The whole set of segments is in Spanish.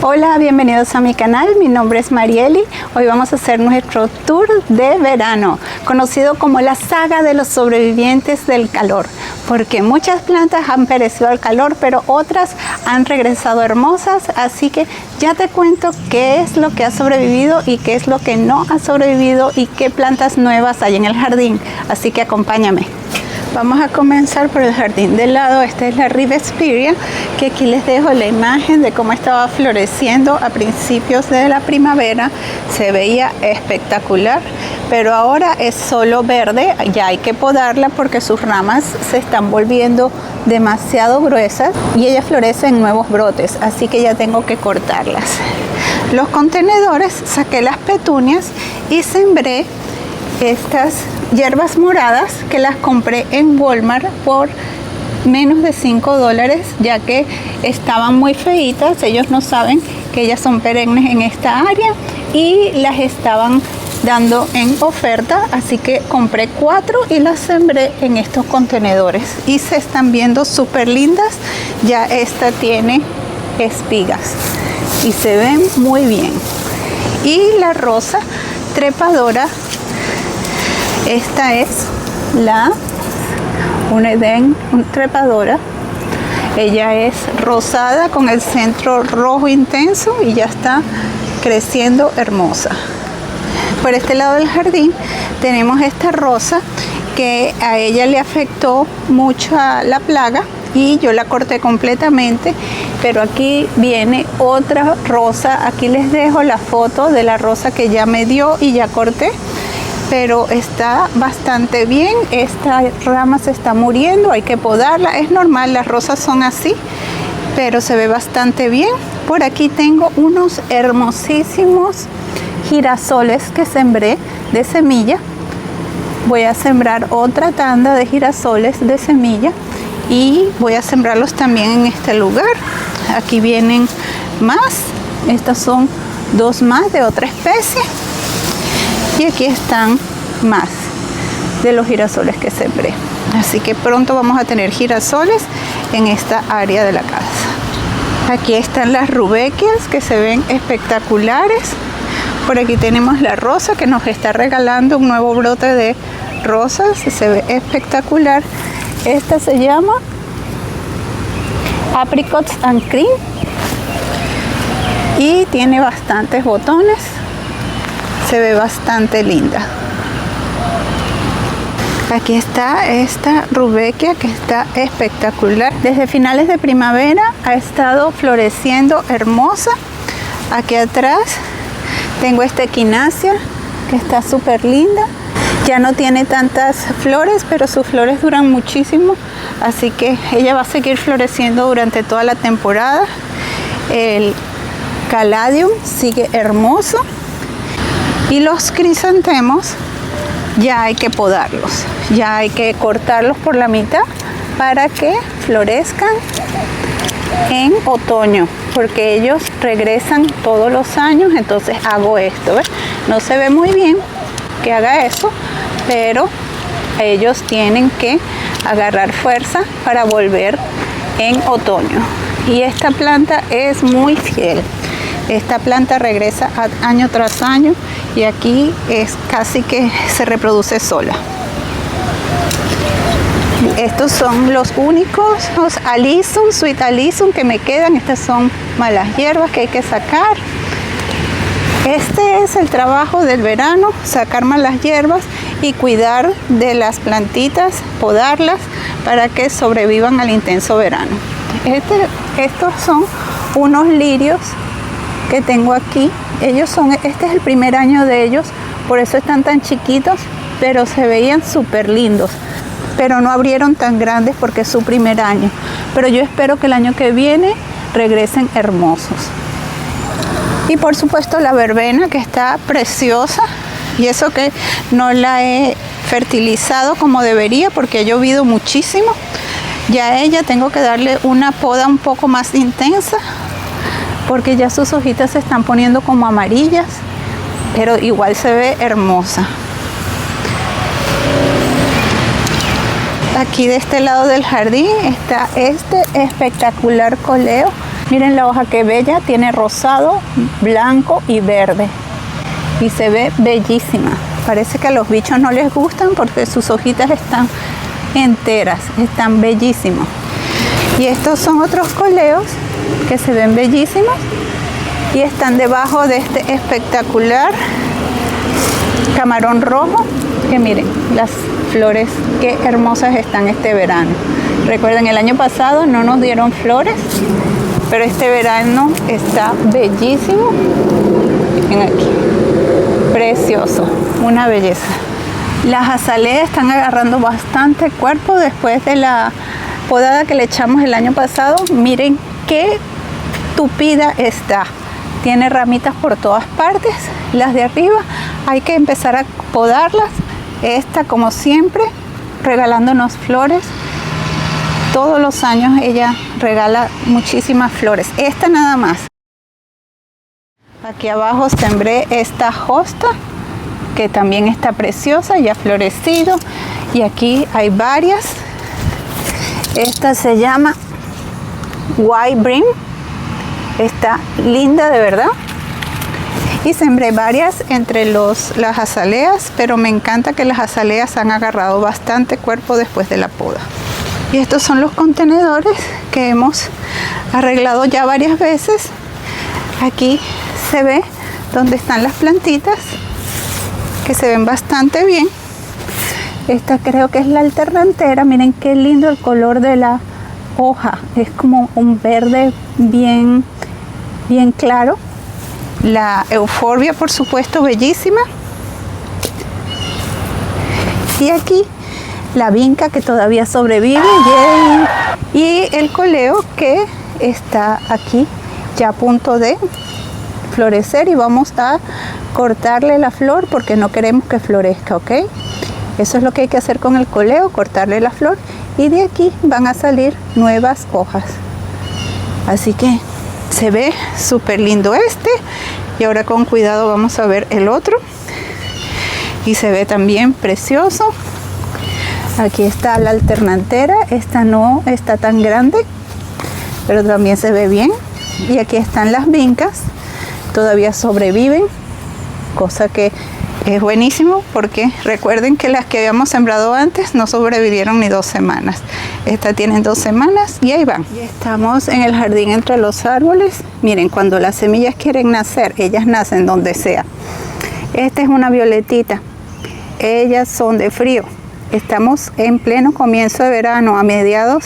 Hola, bienvenidos a mi canal, mi nombre es Marieli. Hoy vamos a hacer nuestro tour de verano, conocido como la saga de los sobrevivientes del calor, porque muchas plantas han perecido al calor, pero otras han regresado hermosas, así que ya te cuento qué es lo que ha sobrevivido y qué es lo que no ha sobrevivido y qué plantas nuevas hay en el jardín, así que acompáñame. Vamos a comenzar por el jardín del lado. Esta es la Rivesperia, que aquí les dejo la imagen de cómo estaba floreciendo a principios de la primavera. Se veía espectacular, pero ahora es solo verde. Ya hay que podarla porque sus ramas se están volviendo demasiado gruesas y ella florece en nuevos brotes, así que ya tengo que cortarlas. Los contenedores, saqué las petunias y sembré estas hierbas moradas que las compré en Walmart por menos de $5, ya que estaban muy feitas. Ellos no saben que ellas son perennes en esta área y las estaban dando en oferta, así que compré 4 y las sembré en estos contenedores y se están viendo súper lindas. Ya esta tiene espigas y se ven muy bien. Y la rosa trepadora, esta es una Eden trepadora. Ella es rosada con el centro rojo intenso y ya está creciendo hermosa. Por este lado del jardín tenemos esta rosa que a ella le afectó mucho la plaga y yo la corté completamente, pero aquí viene otra rosa. Aquí les dejo la foto de la rosa que ya me dio y ya corté, pero está bastante bien. Esta rama se está muriendo, hay que podarla, es normal, las rosas son así, pero se ve bastante bien. Por aquí tengo unos hermosísimos girasoles que sembré de semilla. Voy a sembrar otra tanda de girasoles de semilla y voy a sembrarlos también en este lugar. Aquí vienen más, estas son 2 más de otra especie. Y aquí están más de los girasoles que sembré. Así que pronto vamos a tener girasoles en esta área de la casa. Aquí están las rudbeckias que se ven espectaculares. Por aquí tenemos la rosa que nos está regalando un nuevo brote de rosas. Se ve espectacular. Esta se llama Apricots and Cream y tiene bastantes botones. Se ve bastante linda. Aquí está esta rudbeckia que está espectacular. Desde finales de primavera ha estado floreciendo hermosa. Aquí atrás tengo esta equinacia que está súper linda. Ya no tiene tantas flores, pero sus flores duran muchísimo, así que ella va a seguir floreciendo durante toda la temporada. El caladium sigue hermoso. Y los crisantemos ya hay que podarlos, ya hay que cortarlos por la mitad para que florezcan en otoño, porque ellos regresan todos los años. Entonces hago esto, ¿ves? No se ve muy bien que haga eso, pero ellos tienen que agarrar fuerza para volver en otoño. Y esta planta es muy fiel. Esta planta regresa año tras año y aquí es casi que se reproduce sola. Estos son los únicos Alyssum, Sweet Alyssum que me quedan. Estas son malas hierbas que hay que sacar. Este es el trabajo del verano, sacar malas hierbas y cuidar de las plantitas, podarlas para que sobrevivan al intenso verano. Estos son unos lirios que tengo aquí. Este es el primer año de ellos, por eso están tan chiquitos, pero se veían súper lindos, pero no abrieron tan grandes porque es su primer año, pero yo espero que el año que viene regresen hermosos. Y por supuesto la verbena, que está preciosa, y eso que no la he fertilizado como debería porque ha llovido muchísimo. Ya a ella tengo que darle una poda un poco más intensa porque ya sus hojitas se están poniendo como amarillas, pero igual se ve hermosa. Aquí de este lado del jardín está este espectacular coleo Miren la hoja que bella, tiene rosado, blanco y verde. Y se ve bellísima. Parece que a los bichos no les gustan porque sus hojitas están enteras, están bellísimos. Y estos son otros coleos que se ven bellísimos y están debajo de este espectacular camarón rojo, que miren las flores, qué hermosas están este verano. Recuerden, el año pasado no nos dieron flores, pero este verano está bellísimo. Ven aquí, precioso, una belleza. Las azaleas están agarrando bastante cuerpo después de la podada que le echamos el año pasado. Miren qué tupida está. Tiene ramitas por todas partes. Las de arriba hay que empezar a podarlas. Esta, como siempre, regalándonos flores. Todos los años ella regala muchísimas flores. Esta nada más. Aquí abajo sembré esta hosta, que también está preciosa, ya florecido. Y aquí hay varias. Esta se llama White Brim. Está linda de verdad. Y sembré varias entre las azaleas, pero me encanta que las azaleas han agarrado bastante cuerpo después de la poda. Y estos son los contenedores que hemos arreglado ya varias veces. Aquí se ve donde están las plantitas, que se ven bastante bien. Esta creo que es la alternantera. Miren qué lindo el color de la hoja. Es como un verde bien claro. La euforbia, por supuesto, bellísima. Y aquí la vinca, que todavía sobrevive. Y el coleo, que está aquí ya a punto de florecer, y vamos a cortarle la flor porque no queremos que florezca, ¿ok? Eso es lo que hay que hacer con el coleo, cortarle la flor, y de aquí van a salir nuevas hojas. Así que se ve súper lindo este. Y ahora con cuidado vamos a ver el otro. Y se ve también precioso. Aquí está la alternantera. Esta no está tan grande, pero también se ve bien. Y aquí están las vincas. Todavía sobreviven, cosa que es buenísimo, porque recuerden que las que habíamos sembrado antes no sobrevivieron ni 2 semanas. Esta tienen 2 semanas y ahí van. Y estamos en el jardín entre los árboles. Miren, cuando las semillas quieren nacer, ellas nacen donde sea. Esta es una violetita. Ellas son de frío. Estamos en pleno comienzo de verano, a mediados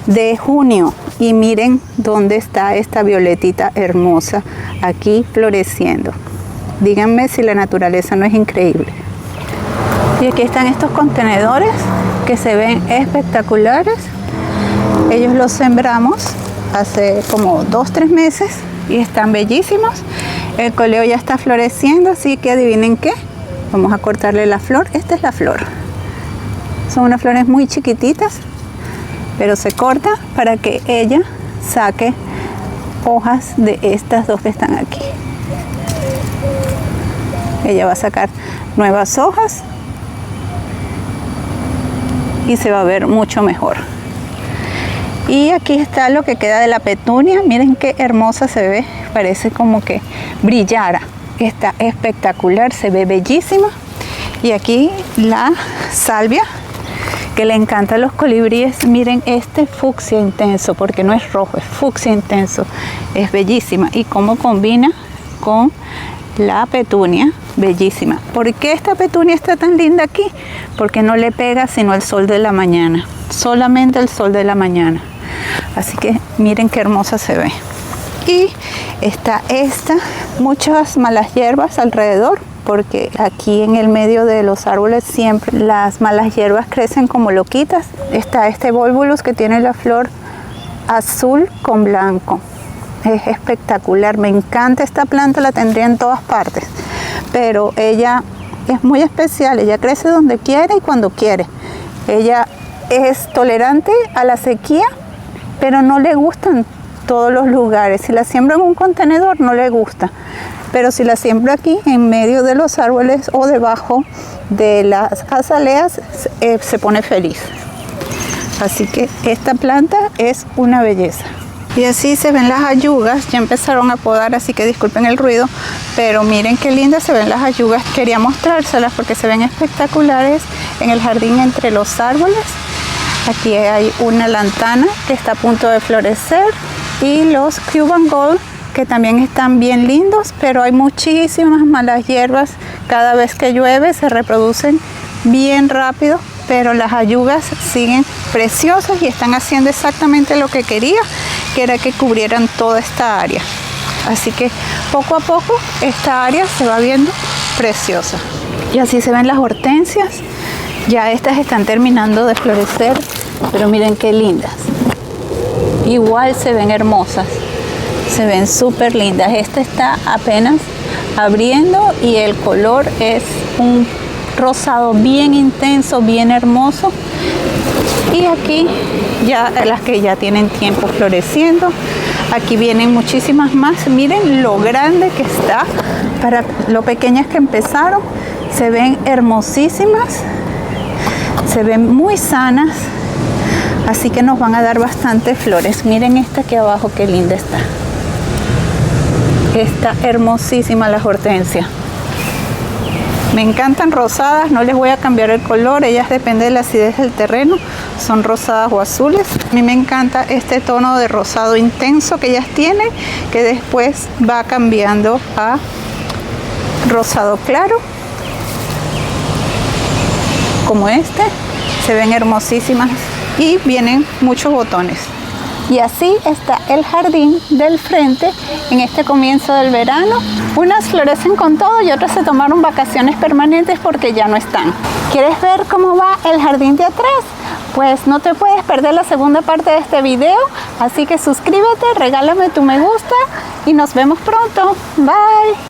de junio. Y miren dónde está esta violetita hermosa, aquí floreciendo. Díganme si la naturaleza no es increíble. Y aquí están estos contenedores que se ven espectaculares. Ellos los sembramos hace como 2-3 meses y están bellísimos. El coleo ya está floreciendo, así que adivinen qué. Vamos a cortarle la flor. Esta es la flor. Son unas flores muy chiquititas, pero se corta para que ella saque hojas de estas dos que están aquí. Ella va a sacar nuevas hojas y se va a ver mucho mejor. Y aquí está lo que queda de la petunia. Miren qué hermosa se ve, parece como que brillara. Está espectacular, se ve bellísima. Y aquí la salvia, que le encantan los colibríes. Miren este fucsia intenso, porque no es rojo, es fucsia intenso. Es bellísima. Y cómo combina con la petunia, bellísima. ¿Por qué esta petunia está tan linda aquí? Porque no le pega sino el sol de la mañana, solamente el sol de la mañana. Así que miren qué hermosa se ve. Y está esta, muchas malas hierbas alrededor, porque aquí en el medio de los árboles siempre las malas hierbas crecen como loquitas. Está este Volvulus, que tiene la flor azul con blanco. Es espectacular, me encanta esta planta, la tendría en todas partes, pero ella es muy especial. Ella crece donde quiere y cuando quiere. Ella es tolerante a la sequía, pero no le gustan todos los lugares. Si la siembro en un contenedor no le gusta, pero si la siembro aquí en medio de los árboles o debajo de las azaleas, se pone feliz. Así que esta planta es una belleza. Y así se ven las ayugas, ya empezaron a podar, así que disculpen el ruido, pero miren qué lindas se ven las ayugas. Quería mostrárselas porque se ven espectaculares en el jardín entre los árboles. Aquí hay una lantana que está a punto de florecer y los Cuban Gold, que también están bien lindos, pero hay muchísimas malas hierbas. Cada vez que llueve se reproducen bien rápido, pero las ayugas siguen preciosas y están haciendo exactamente lo que quería, que era que cubrieran toda esta área. Así que poco a poco esta área se va viendo preciosa. Y así se ven las hortensias. Ya estas están terminando de florecer, pero miren qué lindas. Igual se ven hermosas, se ven súper lindas. Esta está apenas abriendo y el color es un rosado bien intenso, bien hermoso. Y aquí ya las que ya tienen tiempo floreciendo. Aquí vienen muchísimas más. Miren lo grande que está para lo pequeñas que empezaron. Se ven hermosísimas, se ven muy sanas, así que nos van a dar bastantes flores. Miren esta aquí abajo, qué linda está. Está hermosísima la hortensia. Me encantan rosadas, no les voy a cambiar el color, ellas depende de la acidez del terreno, son rosadas o azules. A mí me encanta este tono de rosado intenso que ellas tienen, que después va cambiando a rosado claro, como este. Se ven hermosísimas y vienen muchos botones. Y así está el jardín del frente en este comienzo del verano. Unas florecen con todo y otras se tomaron vacaciones permanentes porque ya no están. ¿Quieres ver cómo va el jardín de atrás? Pues no te puedes perder la segunda parte de este video, así que suscríbete, regálame tu me gusta y nos vemos pronto. Bye.